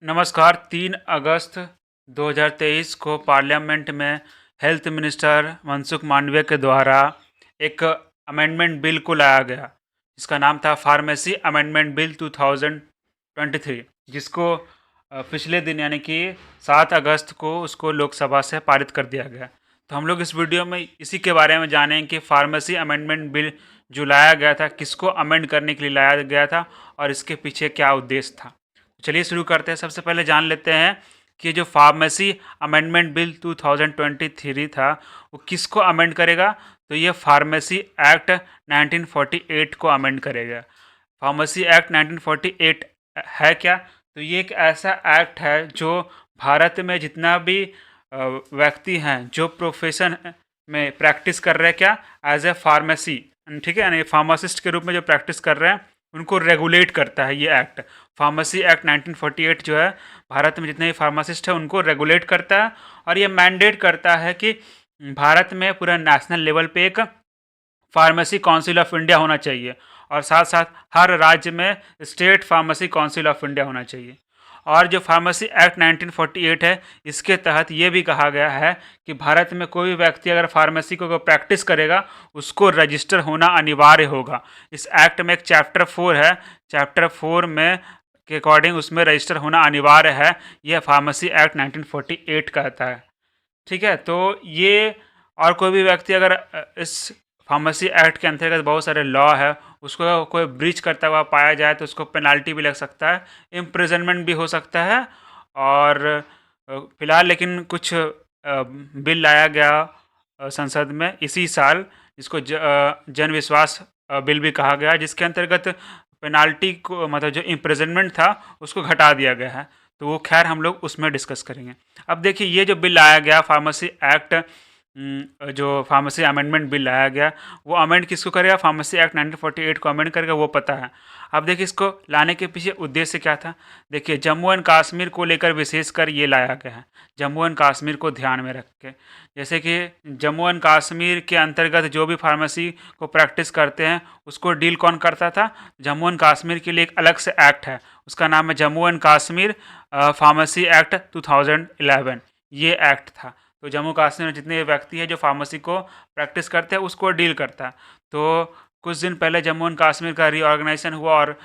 नमस्कार। 3 अगस्त 2023 को पार्लियामेंट में हेल्थ मिनिस्टर मनसुख मांडविया के द्वारा एक अमेंडमेंट बिल को लाया गया, जिसका नाम था फार्मेसी अमेंडमेंट बिल 2023, जिसको पिछले दिन यानी कि 7 अगस्त को उसको लोकसभा से पारित कर दिया गया। तो हम लोग इस वीडियो में इसी के बारे में जानेंगे कि फार्मेसी अमेंडमेंट बिल जो लाया गया था, किसको अमेंड करने के लिए लाया गया था और इसके पीछे क्या उद्देश्य था। चलिए शुरू करते हैं। सबसे पहले जान लेते हैं कि जो फार्मेसी अमेंडमेंट बिल 2023 था वो किसको अमेंड करेगा। तो ये फार्मेसी एक्ट 1948 को अमेंड करेगा। फार्मेसी एक्ट 1948 है क्या? तो ये एक ऐसा एक्ट है जो भारत में जितना भी व्यक्ति हैं जो प्रोफेशन में प्रैक्टिस कर रहे हैं क्या एज ए फार्मेसी, ठीक है, यानी फार्मासिस्ट के रूप में जो प्रैक्टिस कर रहे हैं उनको रेगुलेट करता है ये एक्ट। फार्मेसी एक्ट 1948 जो है भारत में जितने भी फार्मासिस्ट हैं उनको रेगुलेट करता है और ये मैंडेट करता है कि भारत में पूरा नेशनल लेवल पे एक फार्मेसी काउंसिल ऑफ इंडिया होना चाहिए और साथ साथ हर राज्य में state pharmacy council of India होना चाहिए। और जो फार्मेसी एक्ट 1948 है इसके तहत ये भी कहा गया है कि भारत में कोई भी व्यक्ति अगर फार्मेसी को प्रैक्टिस करेगा उसको रजिस्टर होना अनिवार्य होगा। इस एक्ट में एक चैप्टर 4 है, चैप्टर 4 में के अकॉर्डिंग उसमें रजिस्टर होना अनिवार्य है। यह फार्मेसी एक्ट 1948 कहता है, ठीक है। तो ये और कोई भी व्यक्ति अगर इस फार्मेसी एक्ट के अंतर्गत बहुत सारे लॉ है उसको कोई ब्रीच करता हुआ पाया जाए तो उसको पेनाल्टी भी लग सकता है, इम्प्रिजनमेंट भी हो सकता है। और फिलहाल लेकिन कुछ बिल लाया गया संसद में इसी साल, जिसको जन विश्वास बिल भी कहा गया, जिसके अंतर्गत पेनाल्टी को मतलब जो इम्प्रिजनमेंट था उसको घटा दिया गया है। तो वो खैर हम लोग उसमें डिस्कस करेंगे। अब देखिए ये जो बिल लाया गया फार्मेसी एक्ट, जो फार्मेसी अमेंडमेंट बिल लाया गया वो अमेंड किसको करेगा? फार्मेसी एक्ट 1948 को अमेंड करेगा, वो पता है। अब देखिए इसको लाने के पीछे उद्देश्य क्या था। देखिए जम्मू एंड कश्मीर को लेकर विशेषकर ये लाया गया है, जम्मू एंड कश्मीर को ध्यान में रख के। जैसे कि जम्मू एंड कश्मीर के अंतर्गत जो भी फार्मेसी को प्रैक्टिस करते हैं उसको डील कौन करता था? जम्मू एंड कश्मीर के लिए एक अलग से एक्ट है, उसका नाम है Jammu and Kashmir pharmacy act 2011। ये एक्ट था। तो जम्मू कश्मीर में जितने व्यक्ति हैं जो फार्मेसी को प्रैक्टिस करते हैं उसको डील करता है। तो कुछ दिन पहले जम्मू एंड कश्मीर का रीऑर्गेनाइजेशन हुआ और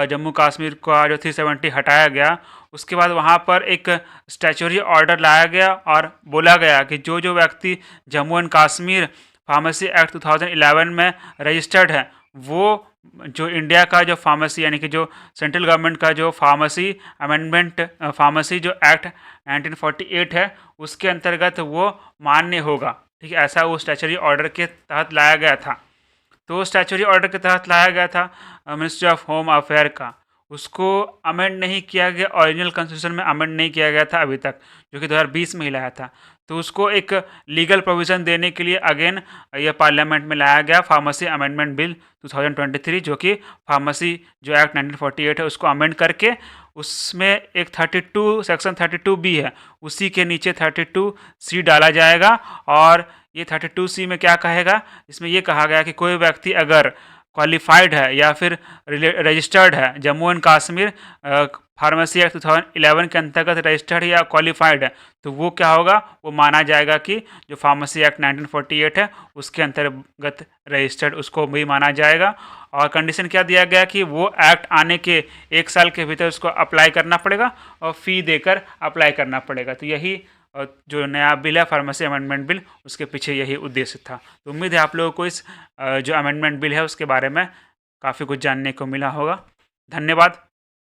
जम्मू कश्मीर का जो 370 हटाया गया। उसके बाद वहाँ पर एक स्टैच्यूटरी ऑर्डर लाया गया और बोला गया कि जो जो व्यक्ति Jammu and Kashmir pharmacy act 2011 में रजिस्टर्ड है वो जो इंडिया का जो फार्मेसी यानी कि जो सेंट्रल गवर्नमेंट का जो फार्मेसी अमेंडमेंट फार्मेसी जो एक्ट 1948 है उसके अंतर्गत वो मान्य होगा, ठीक है। ऐसा वो स्टैच्यूटरी ऑर्डर के तहत लाया गया था। तो स्टैच्यूटरी ऑर्डर के तहत लाया गया था मिनिस्ट्री ऑफ होम अफेयर का, उसको अमेंड नहीं किया गया, ओरिजिनल कॉन्स्टिट्यूशन में अमेंड नहीं किया गया था अभी तक, जो कि 2020 में ही लाया था। तो उसको एक लीगल प्रोविज़न देने के लिए अगेन यह पार्लियामेंट में लाया गया फार्मेसी अमेंडमेंट बिल 2023, जो कि फार्मेसी जो एक्ट 1948 है उसको अमेंड करके उसमें एक 32 सेक्शन 32B है, उसी के नीचे 32C डाला जाएगा। और ये 32C में क्या कहेगा? इसमें ये कहा गया कि कोई व्यक्ति अगर क्वालिफाइड है या फिर रजिस्टर्ड है, Jammu and Kashmir pharmacy act 2011 के अंतर्गत रजिस्टर्ड या क्वालिफाइड है, तो वो क्या होगा? वो माना जाएगा कि जो फार्मेसी एक्ट 1948 है उसके अंतर्गत रजिस्टर्ड, उसको भी माना जाएगा। और कंडीशन क्या दिया गया कि वो एक्ट आने के 1 साल के भीतर उसको अप्लाई करना पड़ेगा और फ़ी देकर अप्लाई करना पड़ेगा। तो यही जो नया बिल है फार्मेसी अमेंडमेंट बिल, उसके पीछे यही उद्देश्य था। तो उम्मीद है आप लोगों को इस जो अमेंडमेंट बिल है उसके बारे में काफ़ी कुछ जानने को मिला होगा। धन्यवाद।